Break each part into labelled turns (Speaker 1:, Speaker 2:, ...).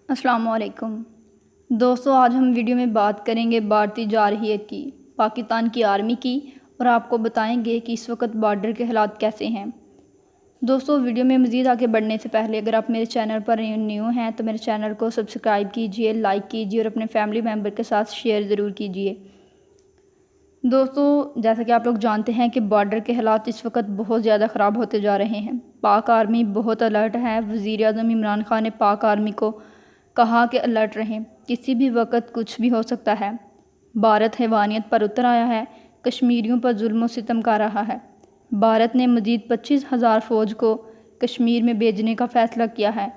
Speaker 1: السلام علیکم دوستو، آج ہم ویڈیو میں بات کریں گے بھارتی جارحیت کی، پاکستان کی آرمی کی، اور آپ کو بتائیں گے کہ اس وقت بارڈر کے حالات کیسے ہیں۔ دوستو، ویڈیو میں مزید آگے بڑھنے سے پہلے اگر آپ میرے چینل پر نیو ہیں تو میرے چینل کو سبسکرائب کیجئے، لائک کیجئے اور اپنے فیملی ممبر کے ساتھ شیئر ضرور کیجئے۔ دوستو، جیسا کہ آپ لوگ جانتے ہیں کہ بارڈر کے حالات اس وقت بہت زیادہ خراب ہوتے جا رہے ہیں۔ پاک آرمی بہت الرٹ ہے۔ وزیر اعظم عمران خان نے پاک آرمی کو کہا کہ الرٹ رہیں، کسی بھی وقت کچھ بھی ہو سکتا ہے۔ بھارت حیوانیت پر اتر آیا ہے، کشمیریوں پر ظلم و ستم کر رہا ہے۔ بھارت نے مزید 25,000 فوج کو کشمیر میں بھیجنے کا فیصلہ کیا ہے۔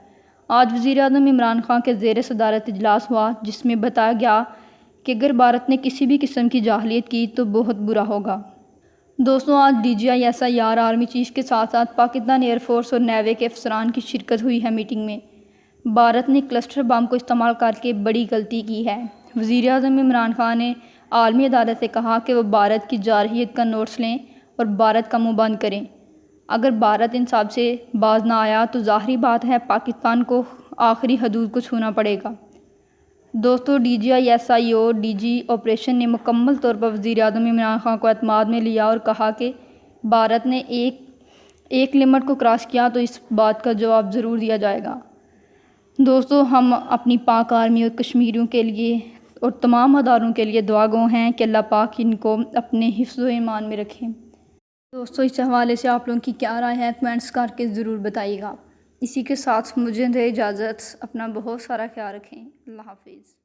Speaker 1: آج وزیر اعظم عمران خان کے زیر صدارت اجلاس ہوا، جس میں بتایا گیا کہ اگر بھارت نے کسی بھی قسم کی جارحیت کی تو بہت برا ہوگا۔ دوستوں، آج DGI/SIR آرمی چیف کے ساتھ ساتھ پاکستان ایئر فورس اور نیوی کے افسران کی شرکت ہوئی ہے میٹنگ میں۔ بھارت نے کلسٹر بم کو استعمال کر کے بڑی غلطی کی ہے۔ وزیر اعظم عمران خان نے عالمی عدالت سے کہا کہ وہ بھارت کی جارحیت کا نوٹس لیں اور بھارت کا منہ بند کریں۔ اگر بھارت ان سب سے باز نہ آیا تو ظاہری بات ہے پاکستان کو آخری حدود کو چھونا پڑے گا۔ دوستو، DGI/SIO DG آپریشن نے مکمل طور پر وزیر اعظم عمران خان کو اعتماد میں لیا اور کہا کہ بھارت نے ایک لمٹ کو کراس کیا تو اس بات کا جواب ضرور دیا جائے گا۔ دوستو، ہم اپنی پاک آرمی اور کشمیریوں کے لیے اور تمام اداروں کے لیے دعا گو ہیں کہ اللہ پاک ان کو اپنے حفظ و ایمان میں رکھیں۔ دوستو، اس حوالے سے آپ لوگوں کی کیا رائے ہے کمنٹس کر کے ضرور بتائیے گا۔ اسی کے ساتھ مجھے دے اجازت، اپنا بہت سارا خیال رکھیں۔ اللہ حافظ۔